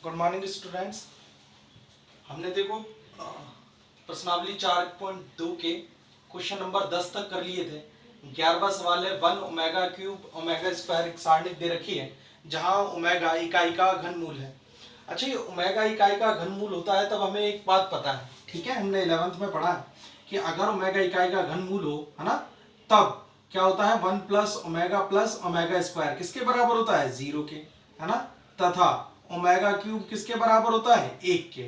Good morning students. हमने देखो प्रश्नावली 4.2 के क्वेश्चन नंबर 10 तक कर लिए थे। 11वां सवाल है 1 ओमेगा क्यूब ओमेगा स्क्वायर एक सारणी दे रखी है जहां ओमेगा इकाई का घनमूल है। अच्छा, ये ओमेगा इकाई का घनमूल होता है तब हमें एक बात पता है, ठीक है, हमने 11th में पढ़ा है कि अगर ओमेगा इकाई का घनमूल हो, है ना, तब क्या होता है 1 प्लस ओमेगा स्क्वायर किसके बराबर होता है, 0 के, है ना, तथा ओमेगा क्यूब किसके बराबर होता है, 1 के।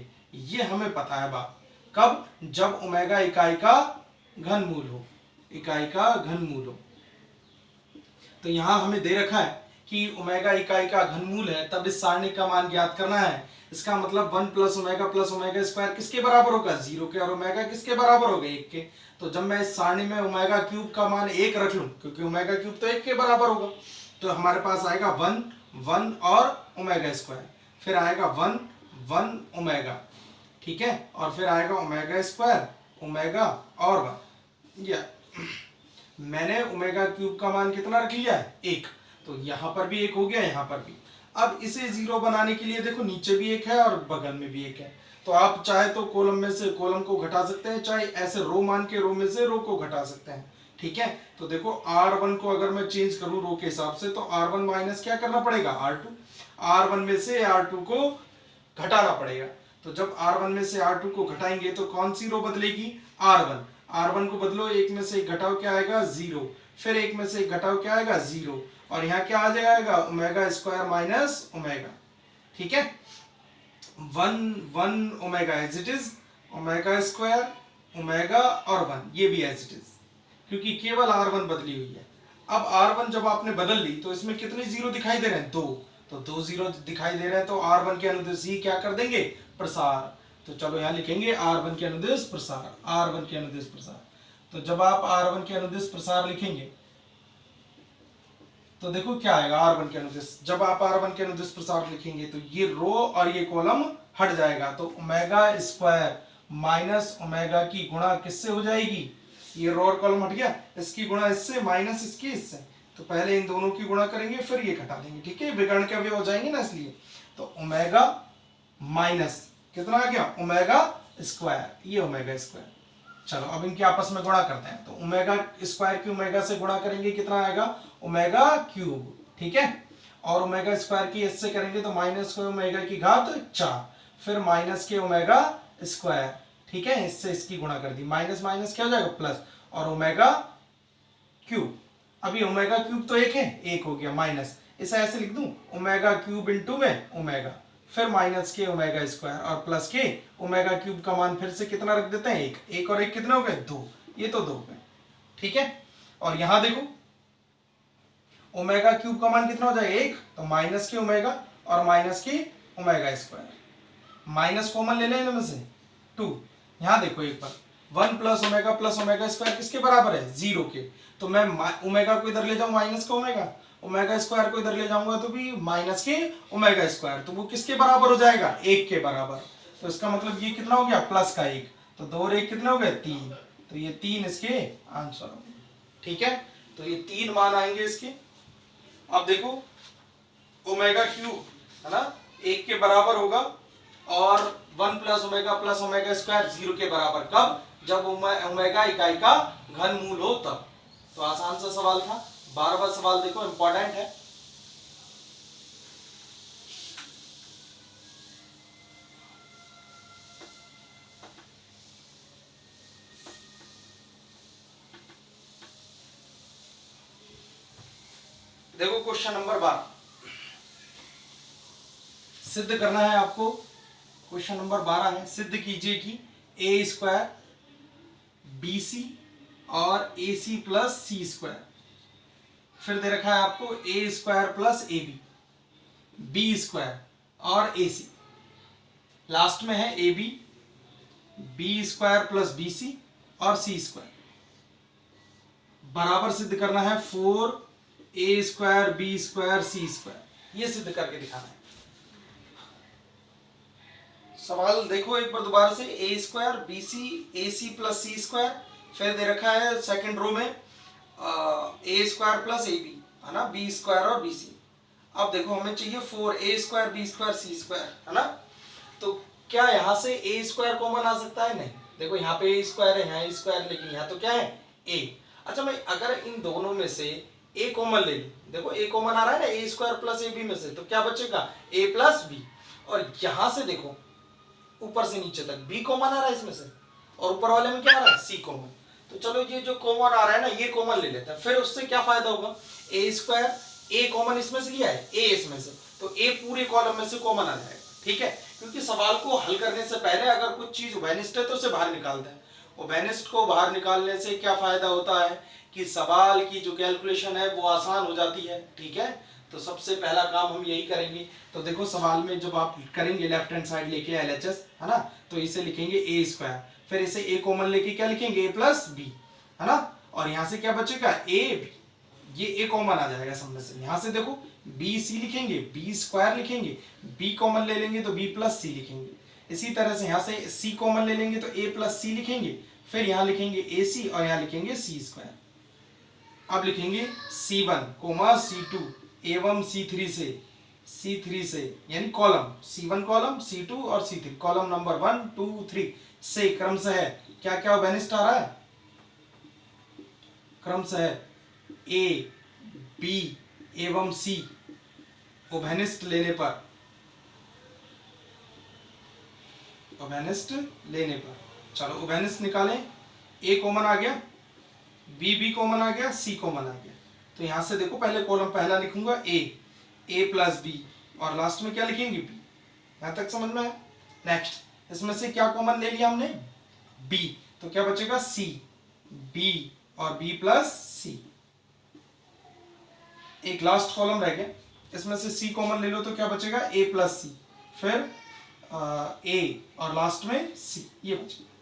ये हमें पता है बात। कब? जब ओमेगा इकाई का घनमूल हो, इकाई का घनमूल हो। तो यहां हमें दे रखा है कि ओमेगा इकाई का घनमूल है, तब इस सारणी का मान ज्ञात करना है। इसका मतलब 1 प्लस ओमेगा स्क्वायर किसके बराबर होगा, 0 के, और ओमेगा किसके बराबर होगा, 1 के। तो जब मैं इस सारणी में ओमेगा क्यूब का मान 1 रख लूं, क्योंकि ओमेगा क्यूब तो 1 के बराबर होगा, तो हमारे पास आएगा 1 1 और ओमेगा स्क्वायर, फिर आएगा 1 1 ओमेगा, ठीक है, और फिर आएगा ओमेगा स्क्वायर ओमेगा और 1। या मैंने ओमेगा क्यूब का मान कितना रख लिया है, 1, तो यहां पर भी 1 हो गया, यहां पर भी। अब इसे 0 बनाने के लिए देखो नीचे भी 1 है और बगल में भी 1 है, तो आप चाहे तो कॉलम में से कॉलम को घटा सकते हैं, चाहे ऐसे रो मान के रो में से रो को घटा सकते हैं, ठीक है। तो देखो R1 को अगर मैं चेंज करूं रो के हिसाब से, तो R1 माइनस क्या करना पड़ेगा, R2, R1 में से R2 को घटाना पड़ेगा। तो जब R1 में से R2 को घटाएंगे तो कौन सी रो बदलेगी, R1, R1 को बदलो, 1 में से 1 घटाओ क्या आएगा, 0, फिर 1 में से 1 घटाओ क्या आएगा, 0, और यहाँ क्या आ जाएगा, ओमेगा स्क्वायर माइनस ओमेगा, ठीक है। 1 1 omega as it is, omega square omega और 1 ये भी एज इट इज, क्योंकि केवल R1 बदली हुई है। अब R1 जब आपने बदल ली तो इसमें कितने 0 दिखाई दे रहे हैं, 2, तो 2 0 दिखाई दे रहे हैं, तो R1 के अनुदिश ही क्या कर देंगे, प्रसार। तो चलो यहाँ लिखेंगे R1 के अनुदिश प्रसार, R1 के अनुदिश प्रसार। तो जब आप R1 के अनुदिश प्रसार लिखेंगे तो देखो क्या आएगा, R1 के अनुदिश, जब आप R1 के अनुदिश प्रसार लिखेंगे तो ये रो और ये कॉलम हट जाएगा, तो ओमेगा स्क्वायर माइनस ओमेगा की गुणा किससे हो जाएगी, ये रो और कॉलम हट गया, इसकी गुणा इससे माइनस इसकी इससे, तो पहले इन दोनों की गुणा करेंगे फिर ये घटा देंगे, ठीक है, विकर्ण के अवयव हो जाएंगे ना, इसलिए। तो ओमेगा माइनस कितना आ गया, ओमेगा स्क्वायर, ये ओमेगा स्क्वायर। चलो अब इनके आपस में गुणा करते हैं, तो ओमेगा स्क्वायर की ओमेगा से गुणा करेंगे कितना आएगा, ओमेगा क्यूब, ठीक है, और ओमेगा स्क्वायर की इससे करेंगे तो माइनस के ओमेगा की घात 4, फिर माइनस के ओमेगा स्क्वायर, ठीक है, इससे इसकी गुणा कर दी, माइनस माइनस क्या हो जाएगा, प्लस, और ओमेगा क्यूब। अभी ओमेगा क्यूब तो 1 है, 1 हो गया, माइनस, इसे ऐसे लिख दूं, ओमेगा क्यूब इंटू में ओमेगा, फिर माइनस के ओमेगा स्क्वायर और प्लस के ओमेगा क्यूब का मान फिर से कितना रख देते हैं, 1, 1 और 1 कितने हो गए, 2, ये तो 2 हो गए, ठीक है। और यहां देखो ओमेगा क्यूब का मान कितना हो जाएगा, 1, तो माइनस के ओमेगा और माइनस के ओमेगा स्क्वायर, माइनस कॉमन ले लें इनमें से 2। यहां देखो एक बार 1 प्लस ओमेगा स्क्वायर किसके बराबर है, 0 के, तो मैं ओमेगा को इधर ले जाऊं माइनस का ओमेगा स्क्वायर को इधर ले जाऊंगा तो भी माइनस के ओमेगा स्क्वायर, तो वो किसके बराबर हो जाएगा, 1 के बराबर। तो इसका मतलब ये कितना हो गया, प्लस का 1, तो 2 और 1 कितने हो गए, 3, तो ये 3 इसके आंसर हो गए, ठीक है। तो ये 3 मान आएंगे इसके। अब देखो ओमेगा क्यूब, है ना, 1 के बराबर होगा, और 1 प्लस ओमेगा स्क्वायर 0 के बराबर, कब, जब ओमेगा इकाई का घनमूल हो तब। तो आसान सा सवाल था। 12वां सवाल देखो, इंपॉर्टेंट है। देखो क्वेश्चन नंबर 12 सिद्ध करना है आपको। क्वेश्चन नंबर 12 है, सिद्ध कीजिए कि ए स्क्वायर बी सी और a C plus C square, फिर दे रखा है आपको a square plus a b, b square और ए सी, लास्ट में है a b, b square plus b c और सी स्क्वायर, बराबर सिद्ध करना है 4 a square b square c square, ये सिद्ध करके दिखाना है। सवाल देखो एक बार दोबारा से, ए स्क्वायर बी सी ए सी प्लस सी स्क्वायर, फिर दे रखा है सेकंड रो में ए स्क्वायर प्लस ए बी, है ना, बी स्क्वायर और बी सी। अब देखो हमें चाहिए 4a² b² c², है ना। तो क्या यहाँ से a² कॉमन आ सकता है? नहीं। देखो यहाँ पे a² है, यहाँ a², लेकिन यहाँ तो क्या है a। अच्छा, मैं अगर इन दोनों में से a कॉमन ले लूं, देखो a कॉमन आ रहा है ना a² प्लस ab में से, तो क्या बचेगा a प्लस b। और यहाँ से देखो ऊपर से नीचे तक b कॉमन आ रहा है इसमें से, और ऊपर वाले में क्या आ रहा है c कॉमन। तो चलो ये जो कॉमन आ रहा है ना ये कॉमन ले लेते हैं, फिर उससे क्या फायदा होगा, a², a कॉमन इसमें से लिया है, a इसमें से, तो a पूरे कॉलम में से कॉमन आ जाएगा। ठीक है, क्योंकि सवाल को हल करने से पहले अगर कुछ चीज उभयनिष्ठ है तो उसे बाहर निकालते हैं। उभयनिष्ठ को बाहर निकालने से क्या फायदा होता है कि सवाल की जो कैलकुलेशन है वो आसान हो जाती है। ठीक है, तो सबसे पहला काम हम यही करेंगे। तो देखो सवाल में जब आप करेंगे लेफ्ट हैंड साइड लेके LHS, है ना, तो इसे लिखेंगे a², फिर इसे a कॉमन लेके क्या लिखेंगे a प्लस b, है ना, और यहाँ से क्या बचेगा a b, ये a कॉमन आ जाएगा सब में से। यहाँ से देखो bc लिखेंगे, b² लिखेंगे, b कॉमन ले लेंगे तो b प्लस c लिखेंगे। इसी तरह से यहाँ से c कॉमन ले लेंगे तो a प्लस c लिखेंगे, फिर यहाँ लिखेंगे ac और यहाँ लिखेंगे c²। अब लिखेंगे c1, c2 एवं c3 से यानी कॉलम c1 कॉलम c2 और c3 कॉलम नंबर 1 2 3 से क्रमशः क्या क्या उभयनिष्ठ आ रहा है, क्रमशः a b एवं c उभयनिष्ठ लेने पर, उभयनिष्ठ लेने पर, चलो उभयनिष्ठ निकालें। a कॉमन आ गया, b कॉमन आ गया, c कॉमन आ गया। तो यहां से देखो पहले कॉलम पहला लिखूंगा a प्लस b और लास्ट में क्या लिखेंगे b। यहां तक समझ में है। नेक्स्ट इसमें से क्या कॉमन ले लिया हमने b, तो क्या बचेगा c, b और b प्लस c। एक लास्ट कॉलम रह गया, इसमें से c कॉमन ले लो तो क्या बचेगा a प्लस c, फिर a और लास्ट में c, ये बचेगा।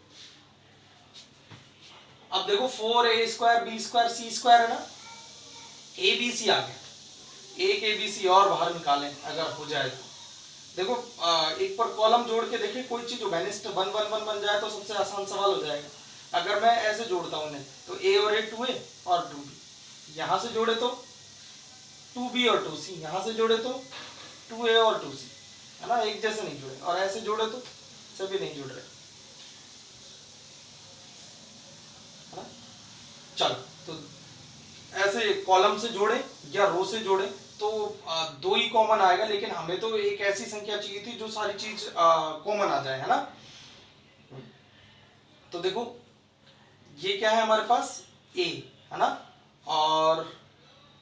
अब देखो 4a² b² c² है ना, abc आ गया, एक abc और बाहर निकालें अगर हो जाए तो। देखो एक पर कॉलम जोड़ के देखें, कोई चीज उभयनिष्ठ 1 1 1 बन जाए तो सबसे आसान सवाल हो जाएगा। अगर मैं ऐसे जोड़ता हूं तो a और a 2a और 2b, यहां से जोड़े तो 2b और 2c, यहां से जोड़े तो 2a और 2c, है ना, एक जैसे नहीं जुड़े, और ऐसे जोड़े तो सभी नहीं जुड़ रहे, है ना। चलो तो ऐसे कॉलम से जोड़े या रो से जोड़े तो दो ही कॉमन आएगा, लेकिन हमें तो एक ऐसी संख्या चाहिए थी जो सारी चीज कॉमन आ जाए, है ना। तो देखो ये क्या है हमारे पास a, है ना, और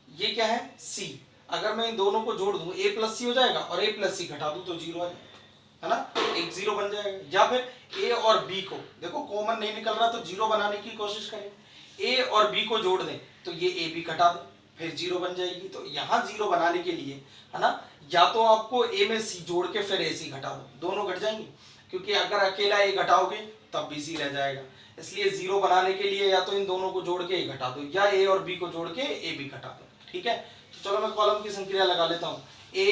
ये क्या है c। अगर मैं इन दोनों को जोड़ दूं a प्लस सी हो जाएगा, और a प्लस सी घटा दूं तो 0 आ जाएगा, है ना, एक 0 बन जाएगा। या फिर a और b को देखो कॉमन नहीं निकल रहा तो 0 बनाने की कोशिश करें, a और b को जोड़ दें तो ये a b घटा दें, फिर 0 बन जाएगी। तो यहाँ 0 बनाने के लिए, है ना, या तो आपको a में c जोड़ के फिर ac घटा दो, दोनों घट जाएंगे, क्योंकि अगर अकेला a घटाओगे तब भी c रह जाएगा। इसलिए 0 बनाने के लिए या तो इन दोनों को जोड़ के a घटा दो, या a और b को जोड़ के a b घटा दो। ठीक है, तो चलो मैं कॉलम की संक्रिया लगा लेता हूँ, a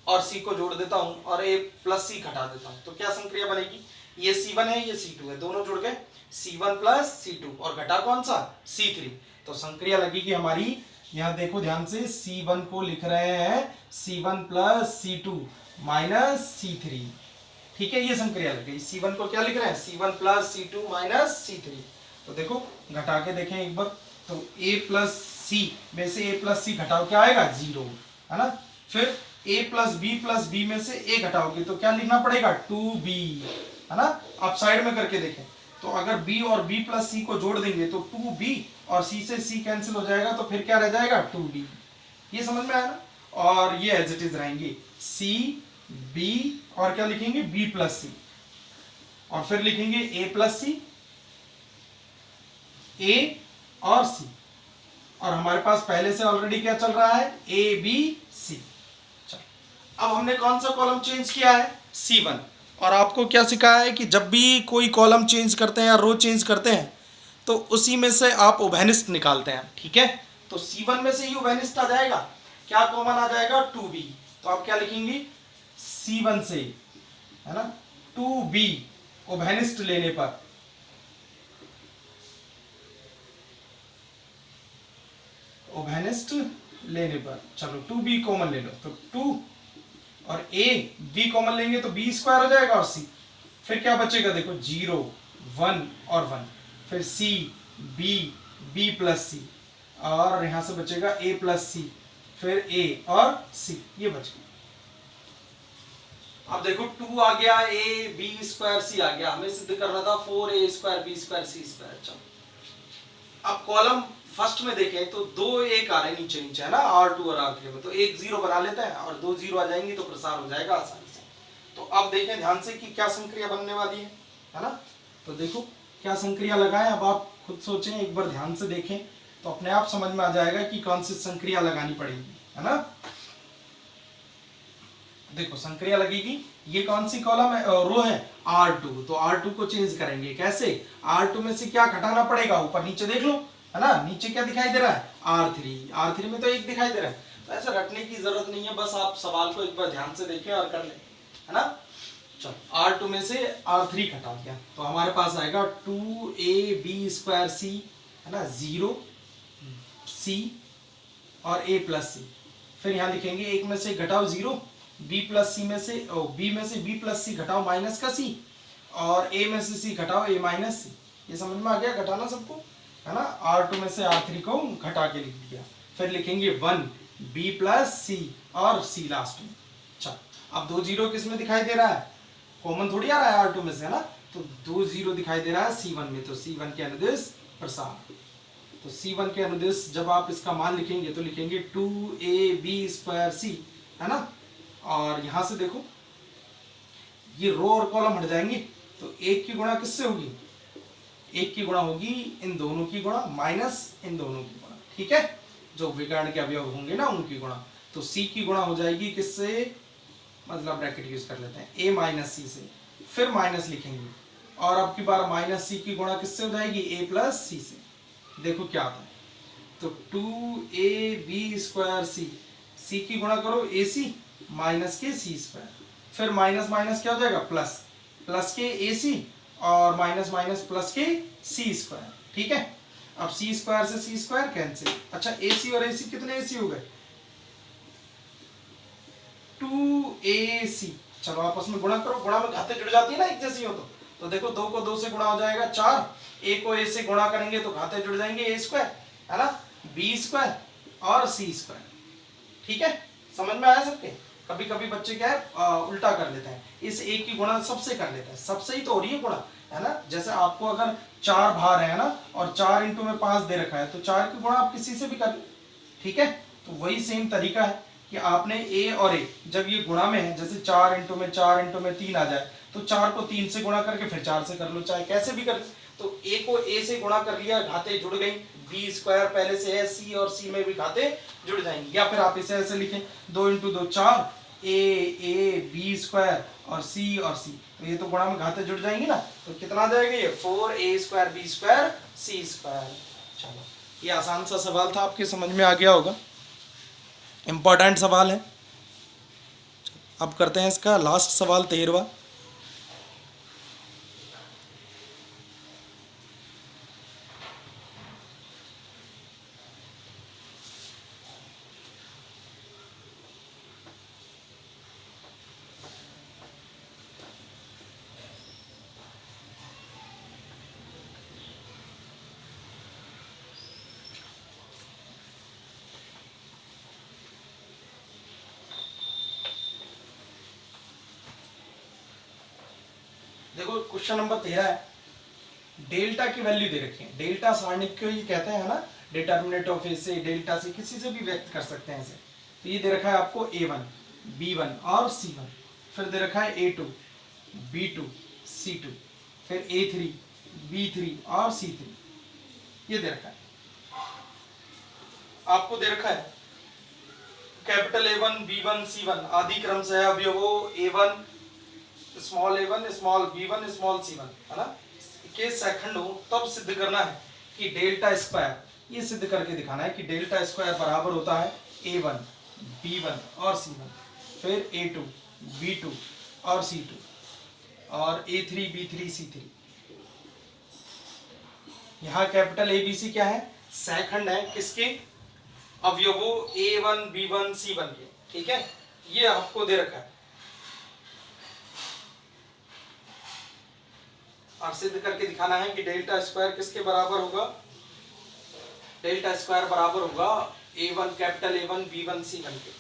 और c को जोड़ देता हूँ और a प्लस c घटा देता हूँ, तो क्या संक्रिया बनेगी, ये c1 है ये c2 है, दोनों जुड़ गए c1 प्लस c2 और घटा कौन सा c3, तो संक्रिया लगेगी हमारी। यहाँ देखो ध्यान से, c1 को लिख रहे हैं c1 plus c2 minus c3। ठीक है, ये संक्रिया लग गई। c1 को क्या लिख रहे हैं c1 plus c2 minus c3। तो देखो घटा के देखें एक बार, तो a प्लस c में से a प्लस c घटाओ क्या आएगा 0, है ना। फिर a प्लस b में से a घटाओगे तो क्या लिखना पड़ेगा 2b, है ना। आप साइड में करके देखें, तो अगर b और b प्लस c को जोड़ देंगे तो 2b और c से c कैंसिल हो जाएगा, तो फिर क्या रह जाएगा 2b। ये समझ में आया ना। और ये एज इट इज रहेंगे c b और क्या लिखेंगे b प्लस c, और फिर लिखेंगे a प्लस c, a और c, और हमारे पास पहले से ऑलरेडी क्या चल रहा है a b c। अब हमने कौन सा कॉलम चेंज किया है c1, और आपको क्या सिखाया है कि जब भी कोई कॉलम चेंज करते हैं या रो चेंज करते हैं तो उसी में से आप उभयनिष्ठ निकालते हैं। ठीक है, तो c1 में से ही उभयनिष्ठ आ जाएगा, क्या कॉमन आ जाएगा 2b, तो आप क्या लिखेंगे c1 से, है ना, 2b उभयनिष्ठ लेने पर, उभयनिष्ठ लेने पर, चलो 2b कॉमन ले लो तो 2 और a b कॉमन लेंगे तो b स्क्वायर हो जाएगा और c, फिर क्या बचेगा देखो 0 1 और 1, फिर c b b plus c और यहां से बचेगा a प्लस c, फिर a और c, ये बच गया। अब देखो 2 आ गया, a b स्क्वायर c आ गया, हमें सिद्ध करना था 4a square b square c square. चलो अब कॉलम फर्स्ट में देखें तो 2 1 आ रहे नीचे नीचे है ना, R2 और R3 में, तो एक 0 बना लेते हैं और 2 0 आ जाएंगी तो प्रसार हो जाएगा आसानी से। तो अब देखें ध्यान से कि क्या संक्रिया बनने वाली है ना। तो देखो क्या संक्रिया लगाएं, अब आप खुद सोचें, एक बार ध्यान से देखें तो अपने आप समझ में आ जाएगा कि कौन सी संक्रिया लगानी पड़ेगी, है ना। देखो संक्रिया लगेगी, ये कौन सी कॉलम है, रो है R2, तो R2 को चेंज करेंगे कैसे, R2 में से क्या घटाना पड़ेगा, ऊपर नीचे देख लो, है ना, नीचे क्या दिखाई दे रहा है R3 में तो 1 दिखाई दे रहा है, तो ऐसा रटने की जरूरत नहीं है, बस आप सवाल को एक बार ध्यान से देखें और कर लें, है ना। चलो R2 में से R3 घटा दिया तो हमारे पास आएगा 2ab स्क्वायर c, है ना, 0 c और a प्लस c, फिर यहाँ लिखेंगे एक में से घटाओ 0, b प्लस सी में से b में से b प्लस सी घटाओ माइनस का c, और a में से c घटाओ a माइनस सी। ये समझ में आ गया घटाना सबको, है ना। R2 में से R3 को घटा के लिख दिया, फिर लिखेंगे 1 b प्लस सी और c लास्ट में। अच्छा अब 2 0 किस में दिखाई दे रहा है, कॉमन थोड़ी आ रहा है R2 में से, है ना, तो 2 0 दिखाई दे रहा है C1 में, तो C1 के अनुदिश प्रसार, तो C1 के अनुदिश जब आप इसका मान लिखेंगे तो लिखेंगे 2ab स्क्वायर c, है ना, और यहां से देखो ये रो और कॉलम हट जाएंगे तो 1 की गुणा किससे होगी, 1 की गुणा होगी इन दोनों की गुणा माइनस इन दोनों की गुणा, ठीक है, जो विकर्ण के अवयव होंगे ना उनकी गुणा, तो c की गुणा हो जाएगी किससे, मतलब ब्रैकेट यूज कर लेते हैं, a माइनस सी से, फिर माइनस लिखेंगे और अब की बार माइनस सी की गुणा किससे हो जाएगी, a प्लस सी से, देखो क्या आता है, तो 2ab स्क्वायर c, c की गुणा करो ac माइनस के c स्क्वायर, फिर माइनस माइनस क्या हो जाएगा प्लस, प्लस के ac और माइनस माइनस प्लस के c स्क्वायर, ठीक है। अब c स्क्वायर से c स्क्वायर कैंसिल, अच्छा ac और ac कितने ac हो गए, 2ac, चलो आपस में गुणा करो, गुणा में घाते जुड़ जाती है ना एक जैसी हो तो देखो 2 को 2 से गुणा हो जाएगा 4, a को a से गुणा करेंगे तो घाते जुड़ जाएंगे a स्क्वायर, है ना, b स्क्वायर और c स्क्वायर, ठीक है, समझ में आया सबके। कभी कभी बच्चे क्या है उल्टा कर लेते हैं, इस a की गुणा सबसे कर लेते हैं, सबसे ही तो हो रही है गुणा, है ना, जैसे आपको अगर 4 भार है ना और 4 इंटू में 5 दे रखा है तो 4 की गुणा आप किसी से भी कर, ठीक है, तो वही सेम तरीका है कि आपने a और a जब ये गुणा में है, जैसे 4 इंटू में 4 इंटू में 3 आ जाए तो 4 को 3 से गुणा करके फिर 4 से कर लो, चाहे कैसे भी कर, तो a को a से गुणा कर लिया, घाते जुड़ गई, b स्क्वायर पहले से है, c और c में भी घाते जुड़ जाएंगे, या फिर आप इसे ऐसे लिखें 2 इंटू 2 4, a b स्क्वायर और c और c, तो ये तो गुणा में घाते जुड़ जाएंगे ना, तो कितना आ जाएगा ये 4a square b square c square. चलो ये आसान सा सवाल था, आपके समझ में आ गया होगा, इंपॉर्टेंट सवाल है। अब करते हैं इसका लास्ट सवाल 13वां। देखो क्वेश्चन नंबर 13 है, डेल्टा की वैल्यू दे रखी है, डेल्टा सारणी को ये कहते हैं ना, डिटर्मिनेंट ऑफ ए से, डेल्टा से किसी से भी व्यक्त कर सकते हैं इसे, तो ये दे रखा है आपको a1 b1 और c1, फिर दे रखा है a2 b2 c2, फिर a3 b3 और c3, ये दे रखा है, आपको दे रखा है कैपिटल A1 B1 C1 आदि क्रम से अवयवों A1 small a1 small b1 small c1, है ना, के सेकंड हो तब सिद्ध करना है कि डेल्टा स्क्वायर, ये सिद्ध करके दिखाना है कि डेल्टा स्क्वायर बराबर होता है a1 b1 और c1, फिर a2 b2 और c2 और a3 b3 c3। यहाँ कैपिटल ABC क्या है, सेकंड है किसके, अवयवों A1 B1 C1 के, ठीक है, ये आपको दे रखा है और सिद्ध करके दिखाना है कि डेल्टा स्क्वायर किसके बराबर होगा, डेल्टा स्क्वायर बराबर होगा A1 capital A1 B1 C1 के।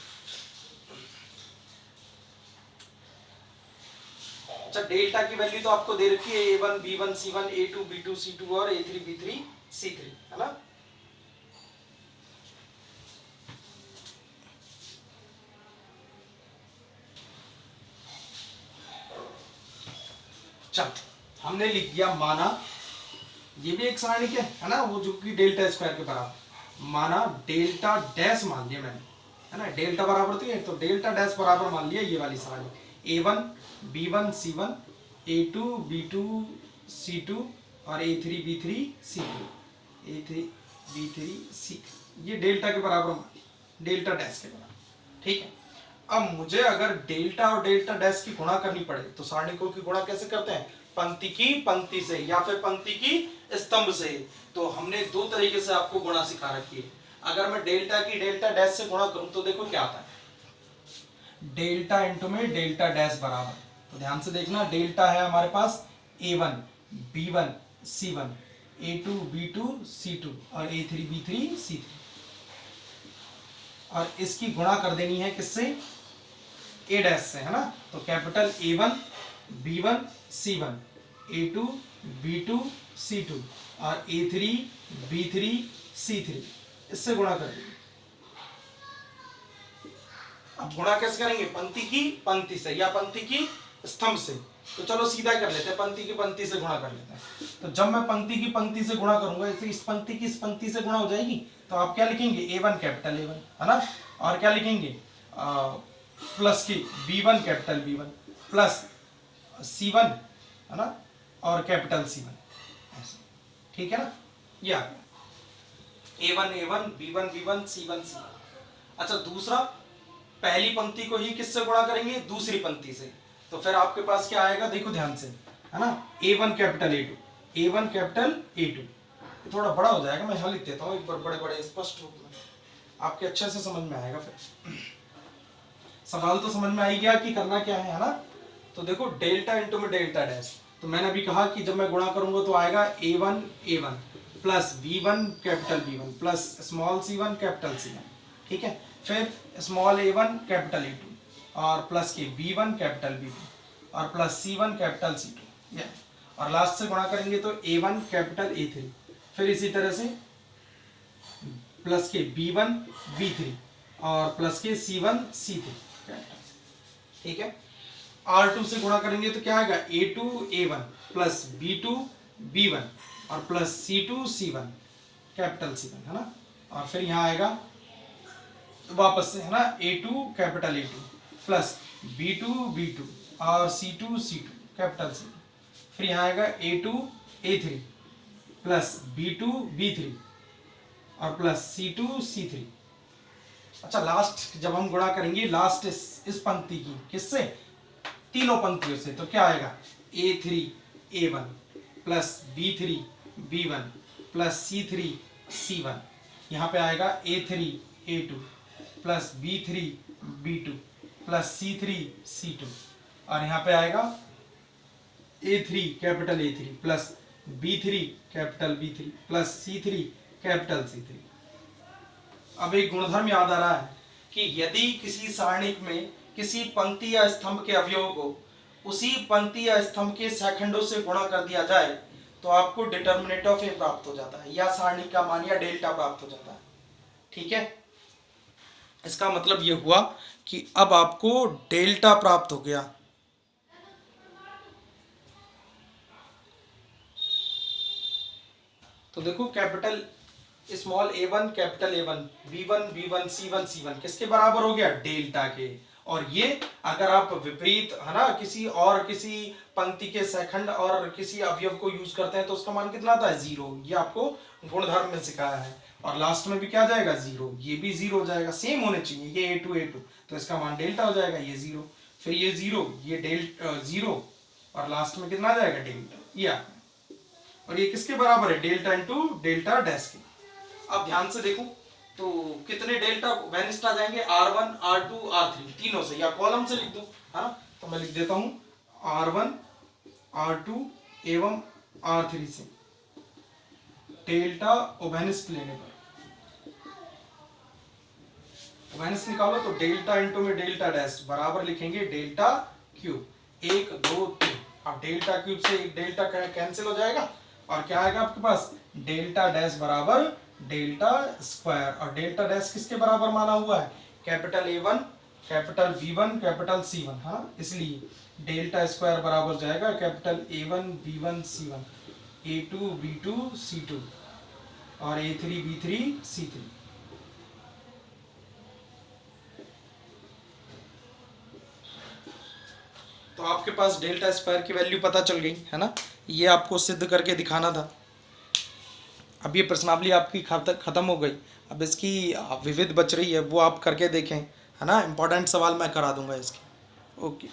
अच्छा, डेल्टा की वैल्यू तो आपको दे रखी है A1 B1 C1 A2 B2 C2 और A3 B3 C3, है ना। चल, हमने लिख दिया माना, ये भी एक सारणी क्या है ना, वो जो कि डेल्टा स्क्वायर के बराबर, माना डेल्टा डैश मान लिया मैंने, है ना, डेल्टा बराबर तो डेल्टा डैश बराबर मान लिया ये वाली सारणी A1 B1 C1 A2 B2 C2 और A3 B3 C3 A3 B3 C3, ये डेल्टा के बराबर मान लिया, डेल्टा डैश के बराबर, ठीक है। अब मुझे अगर डेल्टा और डेल्टा डैश की गुणा करनी पड़े तो सारणी को की गुणा कैसे करते हैं, पंक्ति की पंक्ति से या फिर पंक्ति की स्तंभ से। तो हमने दो तरीके से आपको गुणा सिखा रखी है। अगर मैं डेल्टा की डेल्टा डैश से गुणा करूं तो देखो क्या आता है, डेल्टा इंटू में डेल्टा डैश बराबर, तो ध्यान से देखना, डेल्टा है हमारे पास A1 B1 C1 A2 B2 C2 और A3 B3 C3, और इसकी गुणा कर देनी है किससे, A डैश से, है ना। तो capital A1 B1 C1 A2 B2 C2 और A3 B3 C3, इससे गुणा कर देंगे। अब गुणा कैसे करेंगे, पंक्ति की पंक्ति से या पंक्ति की स्तंभ से। तो चलो सीधा कर लेते हैं, पंक्ति की पंक्ति से गुणा कर लेते हैं। तो जब मैं पंक्ति की पंक्ति से गुणा करूंगा, इस पंक्ति की इस पंक्ति से गुणा हो जाएगी, तो आप क्या लिखेंगे, A1 कैपिटल A1, है ना, और क्या लिखेंगे प्लस की B1 capital B1 plus C1, है ना, और कैपिटल C1, ठीक है ना, ये आ गया A1 A1 B1 B1 C1 C1। अच्छा, दूसरा, पहली पंक्ति को ही किससे गुणा करेंगे, दूसरी पंक्ति से। तो फिर आपके पास क्या आएगा, देखो ध्यान से, है ना, A1 capital A2 A1 capital A2, थोड़ा बड़ा हो जाएगा, मैं यहाँ लिख देता हूँ एक बार बड़े बड़े स्पष्ट रूप में, आपके अच्छे से समझ में आएगा। फिर सवाल तो समझ में आ गया कि करना क्या है ना। तो देखो, डेल्टा इंटू में डेल्टा डैश, तो मैंने अभी कहा कि जब मैं गुणा करूंगा तो आएगा A1 A1 plus B1 capital B1 plus small C1 capital C1, ठीक है। फिर स्मॉल A1 कैपिटल A2 और प्लस के B1 कैपिटल B2 और प्लस C1 कैपिटल C2, और लास्ट से गुणा करेंगे तो A1 कैपिटल A3, फिर इसी तरह से प्लस के B1 B3 और प्लस के C1 C3, ठीक है। R2 से गुणा करेंगे तो क्या आएगा, A2 A1 plus B2 B1 और plus C2 C1 capital C1, है ना, और फिर यहाँ आएगा वापस से, है ना, A2 capital A2 plus B2 B2 और C2 C2 कैपिटल C2, फिर यहाँ आएगा A2 A3 plus B2 B3 और प्लस C2 C3। अच्छा, लास्ट जब हम गुणा करेंगे लास्ट इस पंक्ति की किससे, तीनों पंक्तियों से, तो क्या आएगा, A3 A1 plus B3 B1 plus C3 C1, यहाँ पे आएगा A3 A2 plus B3 B2 plus C3 C2, और यहाँ पे आएगा A3 capital A3 plus B3 capital B3 plus C3 capital C3। अब एक गुणधर्म याद आ रहा है कि यदि किसी सारणी में किसी पंक्ति या स्तंभ के अवयव को उसी पंक्ति या स्तंभ के सैखंडों से गुणा कर दिया जाए तो आपको डिटर्मिनेंट ऑफ ए प्राप्त हो जाता है, या सारणी का मान या डेल्टा प्राप्त हो जाता है, ठीक है। इसका मतलब ये हुआ कि अब आपको डेल्टा प्राप्त हो गया। तो देखो, capital small A1 capital A1 B1 B1 C1 C1 किसके बराबर हो गया, डेल्टा के। और ये अगर आप विपरीत, है ना, किसी पंक्ति के सेकंड और किसी अवयव को यूज करते हैं तो उसका मान कितना आता है, 0। ये आपको गुणधर्म में सिखाया है। और लास्ट में भी क्या जाएगा, 0, ये भी 0 हो जाएगा, सेम होने चाहिए, ये A2 तो इसका मान डेल्टा हो जाएगा, ये 0, फिर ये 0, ये 0 और लास्ट में कितना जाएगा, डेल्टा, ये। और ये किसके बराबर है, डेल्टा इंटू डेल्टा डैश के। अब ध्यान से देखो, तो कितने डेल्टा वेनिस्ट आ जाएंगे, R1 R2 R3 तीनों से, या कॉलम से लिख दो, है ना। तो मैं लिख देता हूं R1 R2 एवं R3 से डेल्टा ओवेनिस्ट लेने पर, ओवेनिस्ट निकालो तो डेल्टा इंटू में डेल्टा डैश बराबर लिखेंगे डेल्टा क्यूब, 1 2 3। अब डेल्टा क्यूब से एक डेल्टा कैंसिल हो जाएगा और क्या आएगा आपके पास, डेल्टा डैश बराबर डेल्टा स्क्वायर। और डेल्टा डैश किसके बराबर माना हुआ है, capital A1 capital B1 capital C1, हाँ, इसलिए डेल्टा स्क्वायर बराबर जाएगा capital A1 B1 C1, A2 B2 C2 और A3 B3 C3। तो आपके पास डेल्टा स्क्वायर की वैल्यू पता चल गई है ना, ये आपको सिद्ध करके दिखाना था। अब ये प्रश्नावली आपकी खत्म हो गई, अब इसकी विविध बच रही है, वो आप करके देखें, है ना। इंपॉर्टेंट सवाल मैं करा दूंगा इसके। ओके।